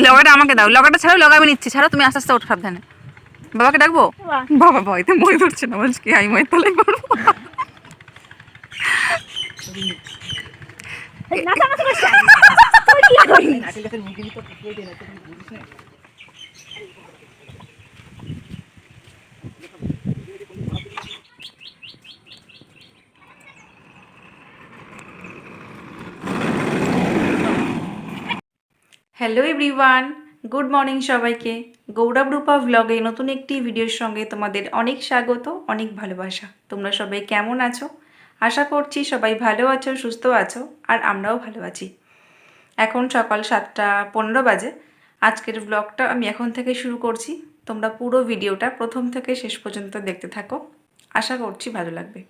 লগাটা আমাকে দাও, লগাটা ছাড়ো, লগা আমি নিচ্ছি, ছাড়ো তুমি আস্তে আস্তে ওঠো সাবধানে। বাবাকে ডাকবো? বাবা ভয়তে মই ধরছে না, বলছি কি আমি ময়ের তলায় পড়বো। হ্যালো এভরিওয়ান, গুড মর্নিং সবাইকে। গৌরব রূপা ভ্লগে নতুন একটি ভিডিওর সঙ্গে তোমাদের অনেক স্বাগত, অনেক ভালোবাসা। তোমরা সবাই কেমন আছো? আশা করছি সবাই ভালো আছো, সুস্থ আছো, আর আমরাও ভালো আছি। এখন সকাল 7:15 বাজে। আজকের ব্লগটা আমি এখন থেকে শুরু করছি। তোমরা পুরো ভিডিওটা প্রথম থেকে শেষ পর্যন্ত দেখতে থাকো, আশা করছি ভালো লাগবে।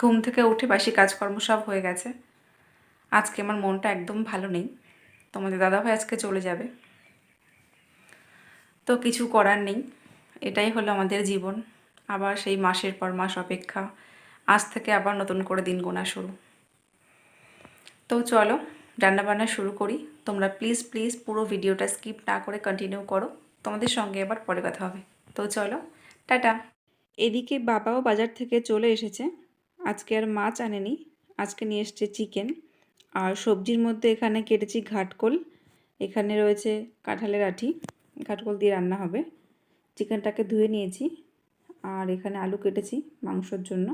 ঘুম থেকে উঠে বাসি কাজকর্ম সব হয়ে গেছে। আজকে আমার মনটা একদম ভালো নেই। তোমাদের দাদাভাই আজকে চলে যাবে, তো কিছু করার নেই, এটাই হলো আমাদের জীবন। আবার সেই মাসের পর মাস অপেক্ষা, আজ থেকে আবার নতুন করে দিন গোনা শুরু। তো চলো রান্নাবান্না শুরু করি। তোমরা প্লিজ প্লিজ পুরো ভিডিওটা স্কিপ না করে কন্টিনিউ করো, তোমাদের সঙ্গে আবার পরে কথা হবে। তো চলো, টাটা। এদিকে বাবাও বাজার থেকে চলে এসেছে। আজকে আর মাছ আনেনি, আজকে নিয়ে এসছে চিকেন। আর সবজির মধ্যে এখানে কেটেছি ঘাটকোল, এখানে রয়েছে কাঁঠালের আঁটি, ঘাটকোল দিয়ে রান্না হবে। চিকেনটাকে ধুয়ে নিয়েছি, আর এখানে আলু কেটেছি মাংসর জন্য।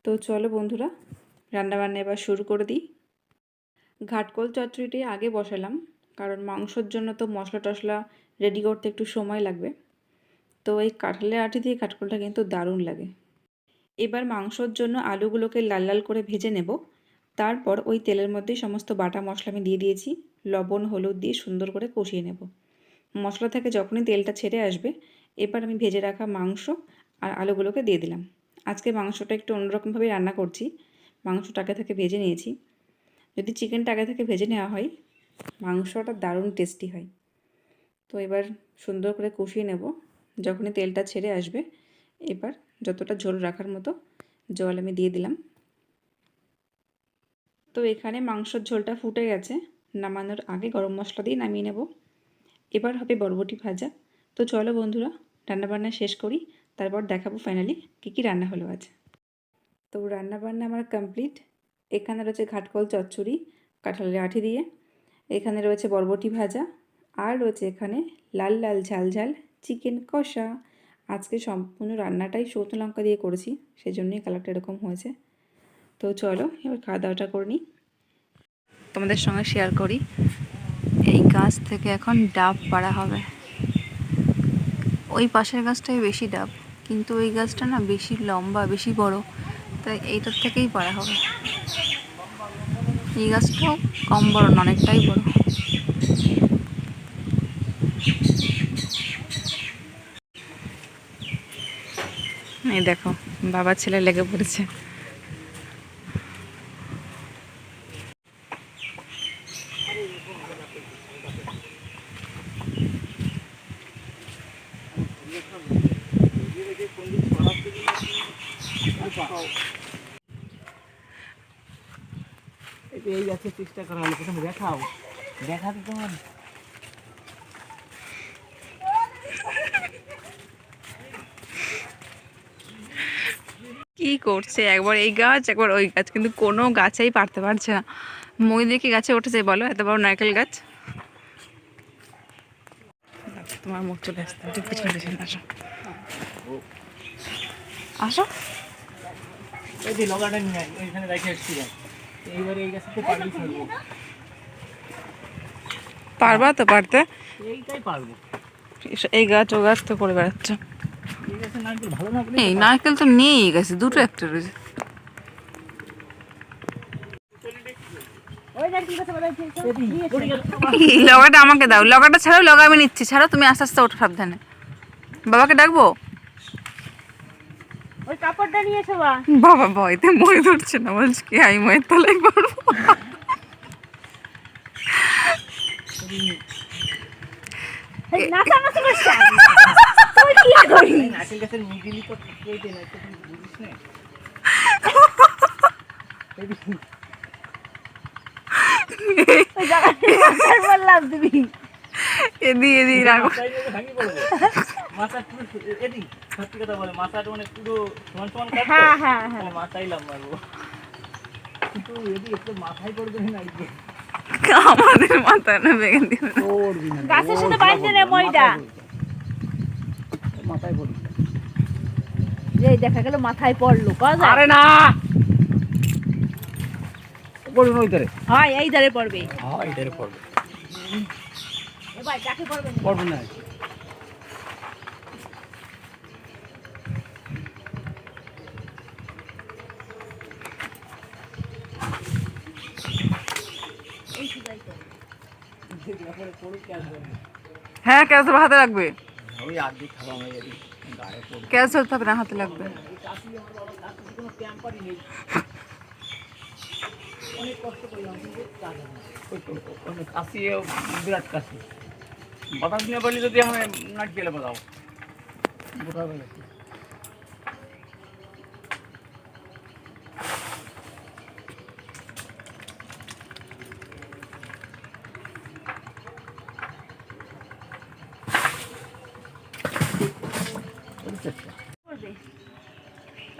তো চলো বন্ধুরা, রান্নাবান্না এবার শুরু করে দিই। ঘাটকোল চচ্চড়িটি আগে বসালাম, কারণ মাংসর জন্য তো মশলা টশলা রেডি করতে একটু সময় লাগবে। তো এই কাঁঠালের আঁটি দিয়ে ঘাটকোলটা কিন্তু দারুণ লাগে। এবার মাংসর জন্য আলুগুলোকে লাল লাল করে ভেজে নেব। তারপর ওই তেলের মধ্যেই সমস্ত বাটা মশলা আমি দিয়ে দিয়েছি, লবণ হলুদ দিয়ে সুন্দর করে কষিয়ে নেব। মশলা থেকে যখনই তেলটা ছেড়ে আসবে, এবার আমি ভেজে রাখা মাংস আর আলুগুলোকে দিয়ে দিলাম। আজকে মাংসটা একটু অন্যরকমভাবে রান্না করছি। মাংসটা আগে থেকে ভেজে নিয়েছি। যদি চিকেনটা আগে থেকে ভেজে নেওয়া হয়, মাংসটা দারুণ টেস্টি হয়। তো এবার সুন্দর করে কষিয়ে নেব। যখনই তেলটা ছেড়ে আসবে, এবার যতটা ঝোল রাখার মতো জল আমি দিয়ে দিলাম। তো এখানে মাংসর ঝোলটা ফুটে গেছে, নামানোর আগে গরম মশলা দিয়ে নামিয়ে নেব। এবার হবে বরবটি ভাজা। তো চলো বন্ধুরা, রান্নাবান্না শেষ করি, তারপর দেখাবো ফাইনালি কী কী রান্না হলো আজ। তো রান্নাবান্না আমার কমপ্লিট। এখানে রয়েছে ঘাটকোল চচ্চড়ি কাঁঠালের আঁটি দিয়ে, এখানে রয়েছে বরবটি ভাজা, আর রয়েছে এখানে লাল লাল ঝাল ঝাল চিকেন কষা। আজকে সম্পূর্ণ রান্নাটাই শুকনো লঙ্কা দিয়ে করেছি, সেজন্যই কালারটা এরকম হয়েছে। তো চলো এবার খাওয়া দাওয়াটা করে নিই, তোমাদের সঙ্গে শেয়ার করি। এই গাছ থেকে এখন ডাব পাড়া হবে। ওই পাশের গাছটাই বেশি ডাব, কিন্তু ওই গাছটা না বেশি লম্বা, বেশি বড়, তাই এইটার থেকেই পাড়া হবে। এই গাছটাও কম বড় না, অনেকটাই বড়। এই দেখো বাবা ছেলে লেগে পড়েছে। এই গাছের চেষ্টা করা হলো, প্রথমে দেখাও, দেখাতে তোমার কি করছে, একবার এই গাছ একবার ওই গাছ, কিন্তু কোনো গাছেই পারতে পারছে না। মই দিয়ে কি গাছে উঠেছে বলো, এত বড় নারকেল গাছ। তোমার মুখ চলে আসতে, পিছনে পিছনে আসো, আসো। এই যে লগাটা নিয়ে এখানে রেখে এসছি, এইবারে এই গাছটাতে পারবি ছাড়বো। পারবা তো? পারতে এইটাই পারবো। এই গাছ ও গাছ তো করে বেড়াচ্ছ। এই গাছের নারকেল ভালো না, এই নারকেল তো নেই এই গাছে, দুটো একটা রয়েছে। লগাটা আমাকে দাও, লগাটা ছাড়ো, লগা আমি নিচ্ছি, ছাড়ো তুমি আস্তে আস্তে ওঠো সাবধানে। বাবাকে ডাকবো? ওই কাপড়টা নিয়ে এসো। বাবা ভয়তে মই ধরছে না, বলছি কি আমি ময়ের তলায় পড়বো। নারকেল গাছের মিডিলি তো কেটে না, তুই বুঝিস না। ওই জায়গায় বললাম তুমি এদি রাখো। ভাঙি পড়বে মাথা পুরো এদি সত্যি কথা বলে মাথাটা মানে পুরো সমান সমান কাটতো হ্যাঁ হ্যাঁ হ্যাঁ তাহলে মাথায় লাভ মারবো কিন্তু এদি একটু মাথায় পড়বে না আজকে আমাদের মাথা না ভেঙে দিবে না। পড়বি না গাছের সাথে বাইন্ধে নে মইটা মাথায় পড়বি এই দেখা গেল মাথায় পড়লো কাজা আরে না পড়বে ওই ধারে হয় এই ধারে পড়বে হ্যাঁ এই ধারে পড়বে এবার যাকে পড়বে না। পড়বে না হ্যাঁ ক্যাচ ধরবে, হাতে লাগবে। ওই আর্ধেক খাওয়া হয়ে যাবে গায়ে পড়বে ক্যাচ ধরতে হবে না, হাতে লাগবে। কোনো ক্যাম্পারই নেই অনেক কষ্ট করলাম কিন্তু কাজ হয় না অনেক কাশি বিরাট কাশি বাতাস নিয়ে পারলে যদি আমি নাট গেলে বাজাও বোঝা গেছে পড়বে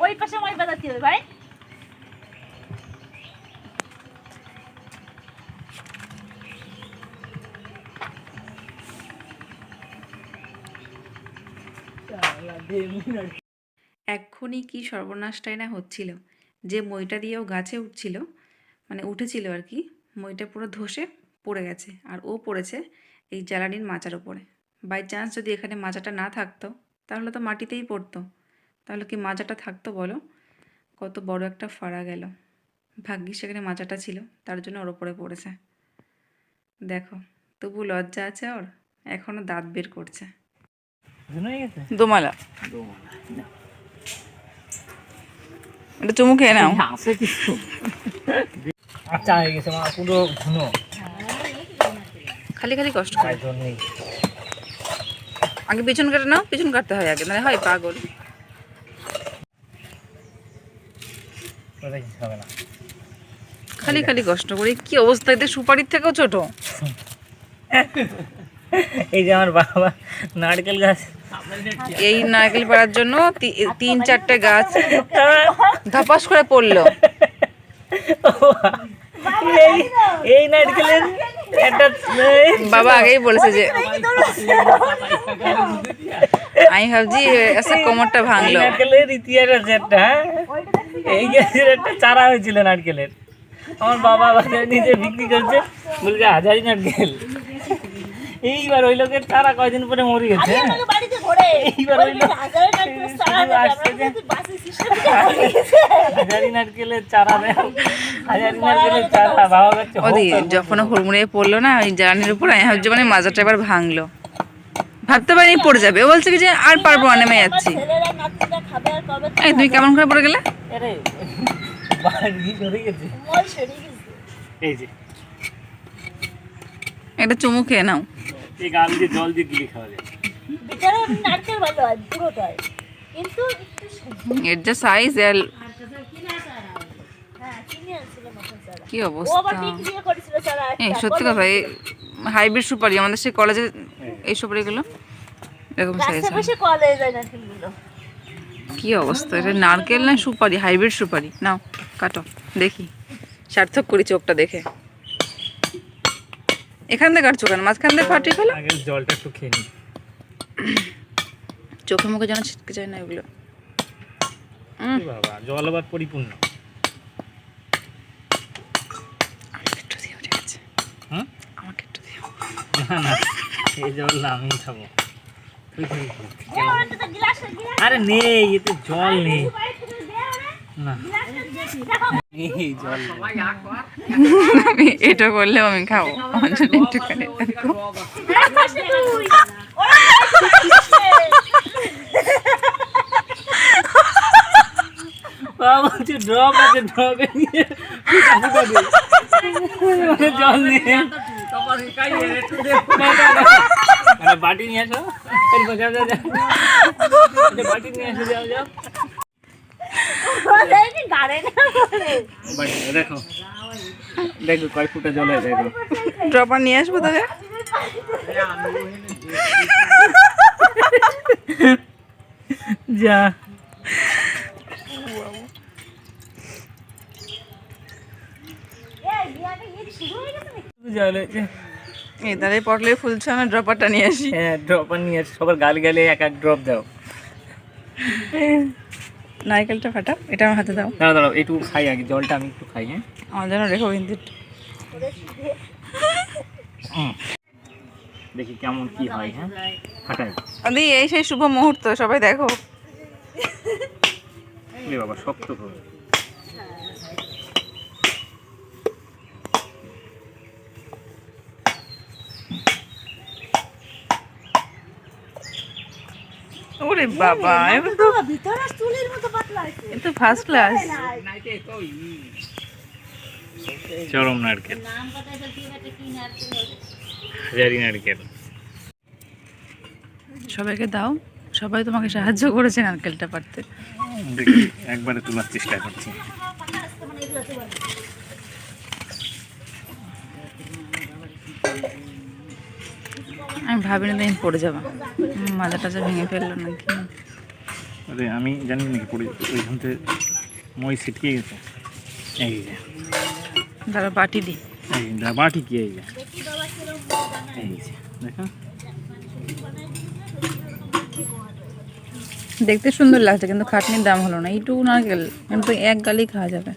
ওই পাশে মই বাজাতে হবে ভাই এক্ষুনি কি সর্বনাশটাই না হচ্ছিল, যে মইটা দিয়েও গাছে উঠছিল, মানে উঠেছিল আর কি, মইটা পুরো ধসে পড়ে গেছে, আর ও পড়েছে এই জ্বালানির মাচার উপরে। বাই চান্স যদি এখানে মাচাটা না থাকতো তাহলে তো মাটিতেই পড়তো, তাহলে কি মাচাটা থাকতো বলো? কত বড় একটা ফাড়া গেল। ভাগ্যিস সেখানে মাচাটা ছিল, তার জন্য ওর ওপরে পড়েছে। দেখো তবু লজ্জা আছে ওর, এখনও দাঁত বের করছে। দোমালা এটা চুমু খেয়ে নাও। আছে কিছু আচ্ছা হয়ে গেছে মা পুরো ঘন খালি খালি কষ্ট করে। তাই জন্যই আগে পিছন কেটে নাও, পিছন কাটতে হয় আগে, মানে হয় পাগল। ওটা কিছু হবে না খালি খালি কষ্ট করে কি অবস্থা, এতে সুপারির থেকেও ছোট। এই যে আমার বাবা নারকেল গাছ এই নারকেল পাড়ার জন্য 3-4টে গাছ ধপাস করে পড়লো। এই নারকেলের একটা বাবা আগেই বলেছে যে আমি ভাবছি আচ্ছা কোমরটা ভাঙলো। নারকেলের ইতিহাস আছে একটা এই গাছের একটা চারা হয়েছিল নারকেলের, আমার বাবা বাজারে নিজে বিক্রি করছে বলছে হাজারি নারকেল। এইবার ওই লোকের চারা কয়দিন পরে মরে গেছে। এইবার ওই লোক হাজারি নারকেলের চারা দেয়, হাজারি নারকেলের চারা বাবা কাছে ওদি যখন হুড়মুড়ে পড়লো না ওই জ্বালানির উপর, আমি ভাবছি মানে মাজাটা এবার ভাঙলো, ভাবতে পারিনি পড়ে যাবে। ও বলছে কি যে আর পারবো না, নেমে যাচ্ছি। এই তুমি কেমন করে পড়ে গেলে? আরে বাড়ি সরে গেছে এই যে একটা চুমু খেয়ে নাও। এই গাল দিয়ে জল দিয়ে গিলি খাওয়া যায় এর যা সাইজ এর কি অবস্থা। এই সত্যি কথা, এই হাইব্রিড সুপারি আমাদের সেই কলেজে এই সুপারিগুলো এরকম সাইজ। কি অবস্থা, এটা নারকেল না সুপারি, হাইব্রিড সুপারি। নাও কাটো দেখি, সার্থক করি চোখটা দেখে। এখান থেকে কাটছো কেন, মাঝখান থেকে ফাটিয়ে ফেলো। আগে জলটা একটু খেয়ে নি, চোখে মুখে যেন ছিটকে যায় না এগুলো। বাবা জল আবার পরিপূর্ণ। আমাকে একটু দিও, ঠিক আছে? হুম আমাকে একটু দিও। না না এই জল না আমি খাবো। আরে নেই, এতে জল নেই না, এই জল এটা করলেও আমি খাবো, আমার জন্য একটুখানি দেখো। বাবা বলছে ড্রপ আছে, ড্রপে নিয়ে জল নেই। বাটি নিয়ে আসো, বাটি নিয়ে আসো, যাও যাও। দেখো দেখো কয় ফুটা জলে দেখো। ড্রপার নিয়ে আসবো তাহলে। যা জলে এই তাহলে পটলে ফুলছে, না ড্রপারটা নিয়ে আসি। হ্যাঁ ড্রপার নিয়ে আসি, সবার গালে গালে এক এক ড্রপ দাও। নারকেলটা ফাটা, এটা আমার হাতে দাও। দাঁড়াও দাঁড়াও একটু খাই আগে, জলটা আমি একটু খাই। হ্যাঁ আমার জন্য রেখো কিন্তু একটু। দেখি কেমন কি হয়। হ্যাঁ ফাটাই দি এই সেই শুভ মুহূর্ত, সবাই দেখো। এ বাবা শক্ত করে। ওরে বাবা, ভিতরে চুলের মতো পাতলা আছে। এ তো ফার্স্ট ক্লাস। চরম নারকেল, নাম কথাই বলছি এটা কি নারকেল? হাজারি নারকেল। সবাইকে দাও, সবাই তোমাকে সাহায্য করেছে নারকেলটা পাড়তে। দেখি একবারে তোলার চেষ্টা করছি। আমি ভাবিনি তুমি পড়ে যাবা, মাজা টাজা ভেঙে ফেললো নাকি। আরে আমি জানি নাকি পড়ে ওইখান থেকে মই ছিটকে গেছে। এই যে ধরো বাটি দি। এই বাটি কি, এই যে এই যে দেখো। দেখতে সুন্দর লাগছে কিন্তু খাটনির দাম হলো না। এইটুকু নারকেল কিন্তু এক গালেই খাওয়া যাবে।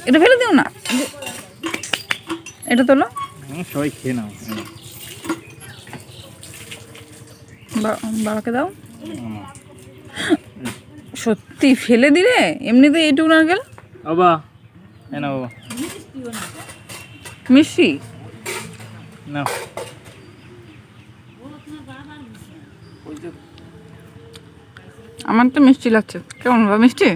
এটা ফেলে দিও না, এটা তোলো। সবাই খেয়ে নাও। বাবাকে দাও। সত্যি ফেলে দিলে এমনিতে এইটুকু নারকেল। বাবা হ্যাঁ না বাবা মিষ্টি না, আমার তো মিষ্টি লাগছে। কেমন বাবা মিষ্টি?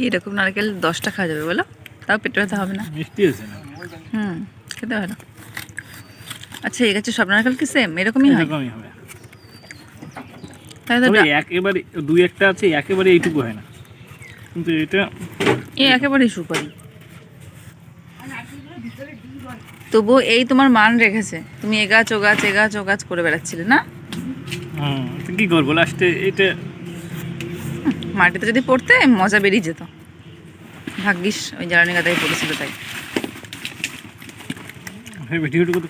এরকম নারকেল 10টা খাওয়া যাবে বলো, তাও পেটে ব্যথা হবে না। মিষ্টি আছে না? খেতে ভালো। আচ্ছা এই গাছে সব নারকেল কি সেম এরকমই হয়? এরকমই হবে। তাই তো তবে একেবারে দুই একটা আছে একেবারে এইটুকু হয় না, কিন্তু এটা একেবারেই সুপারি। তবুও এই তোমার মান রেখেছে, তুমি এ গাছ ও গাছ এ গাছ ও গাছ করে বেড়াচ্ছিলে না। তো কি করবো লাস্টে এটা মাটিতে যদি পড়তে মজা বেরিয়ে যেত। ভাগ্যিস ওই জ্বালানি গাদায় পড়েছিল তাই। ভিডিওটুকু তো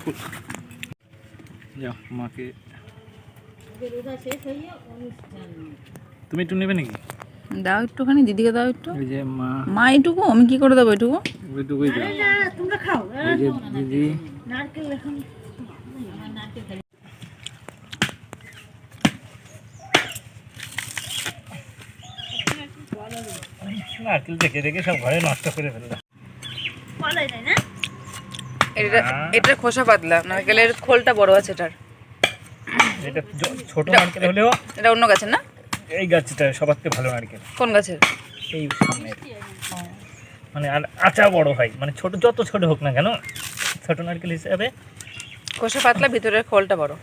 যাও মাকে। তুমি একটু নেবে নাকি? দাও একটুখানি, দিদিকে দাও একটু। ওই যে মা, মা এইটুকু আমি কি করে দেবো এটুকু? ওইটুকুই দাও। তোমরা খাও। ওই যে দিদি নারকেল এখন নারকেল দেখে দেখে সব ঘরে নষ্ট করে ফেললাম। কলাই দেয় না? এটার খোসা পাতলা, নারকেলের খোলটা বড় আছে এটার। এটা ছোট নারকেল হলেও এটা অন্য গাছের না? এই গাছটা সবার থেকে ভালো নারকেল। কোন গাছের? এই সামনে মানে আর আচা বড় হয়, মানে ছোট যত ছোট হোক না কেন ছোট নারকেল হিসাবে খোসা পাতলা, ভিতরের খোলটা বড়।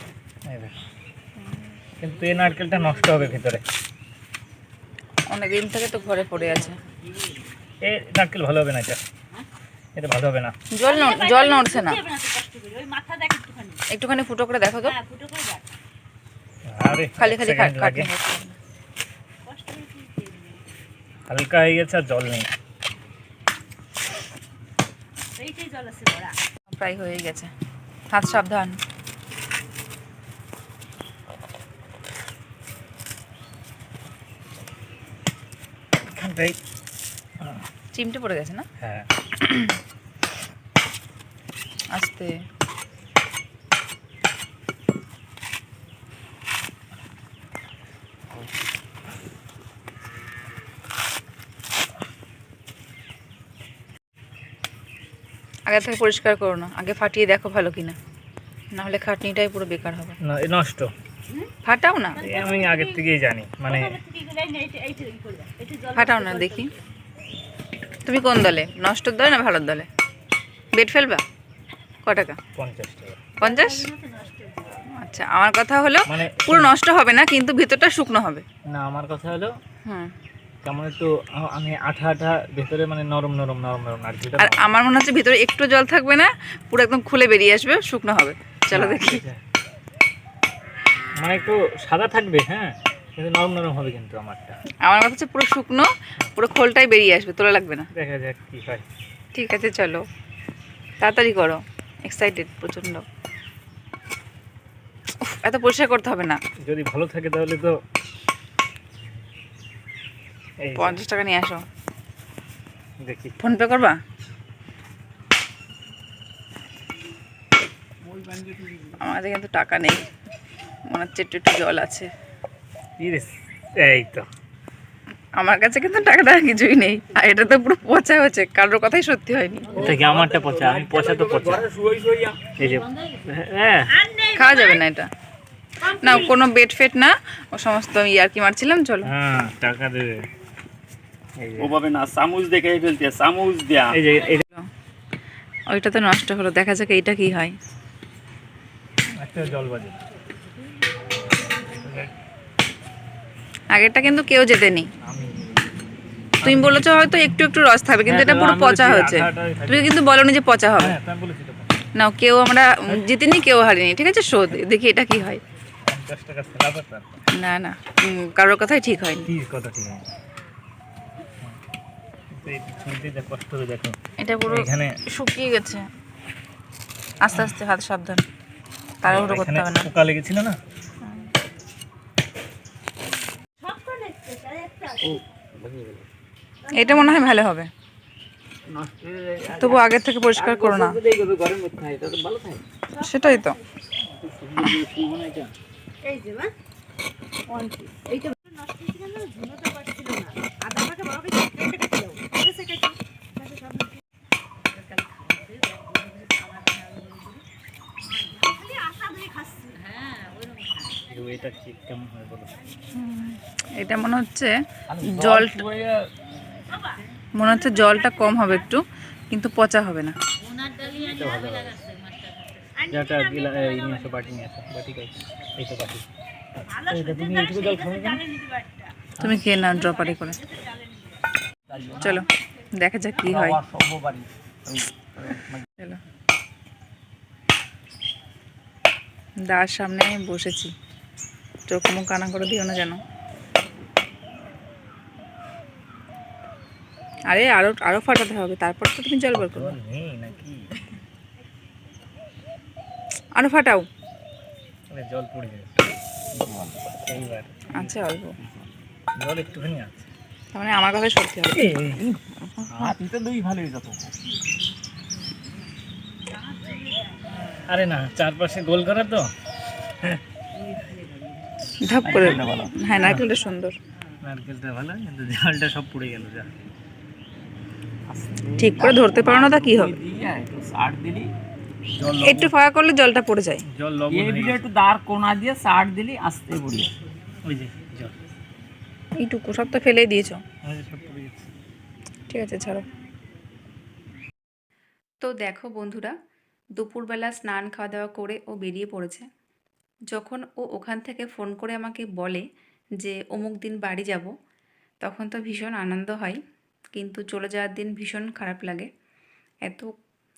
এই দেখো। কিন্তু এই নারকেলটা নষ্ট হবে ভিতরে। অনেকদিন থেকে তো ঘরে পড়ে আছে। এই নারকেল ভালো হবে না, এটা ভালো হবে না। জল নড়ছে না। ওই মাথা দেখ একটুখানি। একটুখানি ফুটো করে দেখো তো। হ্যাঁ ফুটো করে দেখ। আরে খালি খালি সেকেন্ড লাগে, হালকা হয়ে গেছে আর জল নেই। এইটাই জল আছে বড়া। প্রায় হয়ে গেছে, হাত সাবধান। এখানটাই চিমটে পড়ে গেছে না? হ্যাঁ আস্তে। আগে থেকে পরিষ্কার করো না, আগে ফাটিয়ে দেখো ভালো কিনা, না হলে খাটনিটাই পুরো বেকার হবে। না এ নষ্ট। ফাটাও না, এ আমি আগের থেকেই জানি, মানে ফাটাও না দেখি। তুমি কোন দলে, নষ্টর দলে না ভালোর দলে? বেড ফেলবা? ক টাকা? 50 টাকা। 50? আচ্ছা, আমার কথা হলো মানে পুরো নষ্ট হবে না, কিন্তু ভিতরটা শুকনো হবে। না, আমার কথা হলো হুম। কেমন একটু আমি আঠা আঠা ভেতরে, মানে নরম নরম নরম নরম আর কি। আর আমার মনে হচ্ছে ভিতরে একটু জল থাকবে না, পুরো একদম খুলে বেরিয়ে আসবে, শুকনো হবে। চলো দেখি। মানে একটু সাদা থাকবে, হ্যাঁ, কিন্তু নরম নরম হবে কিন্তু আমারটা। আমার কথা হচ্ছে পুরো শুকনো, পুরো খোলটাই বেরিয়ে আসবে, তোলা লাগবে না। দেখা যাক কি হয়। ঠিক আছে, চলো তাড়াতাড়ি করো, এক্সাইটেড প্রচন্ড। উফ, এত পরিষ্কার করতে হবে না। যদি ভালো থাকে তাহলে তো এই যে, 50 টাকা নিয়ে আসো। দেখি। ফোনপে করবা? আমার কাছে কিন্তু টাকা নেই, মনে হচ্ছে একটু একটু জল আছে। ইরেস, এই তো আমার কাছে কিন্তু টাকা টাকা কিছুই নেই, আর এটা তো পুরো পচা হয়েছে, কারোর কথাই সত্যি হয়নি। এটা কি আমারটা পচা? আমি পচা তো পচা। এই যে, হ্যাঁ, খাওয়া যাবে না এটা, না কোনো বেড ফেট না, ও সমস্ত ইয়ার কি মারছিলাম। চলো হ্যাঁ, টাকা দেবে। এই যে, ওভাবে না, চামচ দেখে ফেলতে, চামচ দেয়া। এই যে এই যে ওইটা তো নষ্ট হলো, দেখা যাক এইটা কি হয়। একটা জল বাজে। আগেরটা কিন্তু কেউ জেতেনি, আমি তুমি বলেছো হয়তো একটু একটু রস থাকবে, কিন্তু হ্যাঁ, এটা তো পুরো আমি পচা বলছি হয়েছে। আঠাটাই থাকবে। তুমি কিন্তু বলোনি যে পচা হবে। হ্যাঁ, আমি বলেছি তো না, কেউ আমরা জিতিনি, কেউ হারিনি, ঠিক আছে। শোধ দেখি এটা কি হয়। 50 টাকা ফেলা ব্যাপার। না না, কারোর কথাই ঠিক হয়নি। কি কথা ঠিক আছে? এই ছুরিতে যা কষ্ট করে দেখো। এটা পুরো এখানে শুকিয়ে গেছে। আস্তে আস্তে, হাত সাবধান, তাড়াহুড়ো করতে এখানে হবে না। পোকা লেগেছিল না? এটা মনে হয় ভালো হবে, তবু আগের থেকে পরিষ্কার করো না। সেটাই তো। এই যে মা এইটা নষ্ট হয়েছে কেন? ঝুনোতে পারছিল না। আদা আমাকে বাবা কেটে কেটে দাও। কেটে কেটে খালি আশা ধরে খাচ্ছি। হ্যাঁ, ওইরকম। এটা কি কেমন হয় বলো? এটা মনে হচ্ছে জল, মনে হচ্ছে জলটা কম হবে একটু, কিন্তু পচা হবে না। এটা ভালো হবে। যেটা গিলা এই নিয়ে আসো, বাটি নিয়ে আসো। বাটি কই? এই তো বাটি। এইটা তুমি এইটুকু জল খাবে কেন? তুমি খেয়ে নাও ড্রপারি করে। চলো দেখা যাক কি হয়। চলো, দার সামনে আমি বসেছি, চোখ মুখ কানা করে দিও না যেন। আরে আরো আরো ফাটাতে হবে, তারপর তো তুমি জল বের করবে। জল নেই নাকি? আরো ফাটাও। আরে জল পড়ে যাবে এইবার। আচ্ছা, অল্প। জল একটুখানি আছে। তার মানে আমার কথা সত্যি হবে। হাতিতে দই ভালোই যত। আরে না, চারপাশে গোল করা তো। ধাপ করে। হ্যাঁ, নারকেলটা সুন্দর। নারকেলটা ভালো, কিন্তু জলটা সব পড়ে গেল যা। ঠিক করে ধরতে পারো না, তা কি হবে? দিয়ে একটু সার দিলি, জল একটু ফাঁকা করলে জলটা পড়ে যায়। জল লবণ এই হয়ে দিলে গেছে। একটু দাঁড় কোনা দিয়ে সার দিলি আস্তে পড়িয়ে। ওই যে জল, এইটুকু সব তো ফেলেই দিয়েছো। ওই যে সব পড়ে গেছে। ঠিক আছে, ছাড়ো। তো দেখো বন্ধুরা, দুপুরবেলা স্নান খাওয়া দাওয়া করে ও বেরিয়ে পড়েছে। যখন ও ওখান থেকে ফোন করে আমাকে বলে যে অমুক দিন বাড়ি যাব, তখন তো ভীষণ আনন্দ হয়, কিন্তু চলে যাওয়ার দিন ভীষণ খারাপ লাগে। এত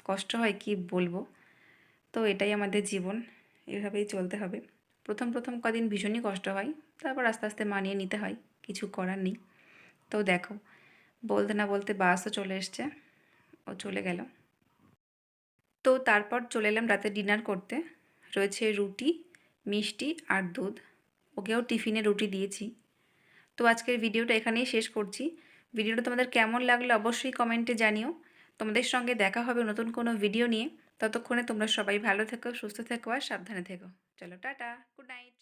কষ্ট হয় কি বলবো। তো এটাই আমাদের জীবন, এভাবেই চলতে হবে। প্রথম প্রথম কদিন ভীষণই কষ্ট হয়, তারপর আস্তে আস্তে মানিয়ে নিতে হয়, কিছু করার নেই। তো দেখো, বলতে না বলতে বাসও চলে এসছে, ও চলে গেল। তো তারপর চলে এলাম রাতে ডিনার করতে। রয়েছে রুটি, মিষ্টি আর দুধ। ওকেও টিফিনে রুটি দিয়েছি। তো আজকের ভিডিওটা এখানেই শেষ করছি। ভিডিওটা তোমাদের কেমন লাগলো অবশ্যই কমেন্টে জানিও। তোমাদের সঙ্গে দেখা হবে নতুন কোনো ভিডিও নিয়ে। ততক্ষণে তোমরা সবাই ভালো থেকো, সুস্থ থেকো আর সাবধানে থেকো। চলো টাটা, গুড নাইট।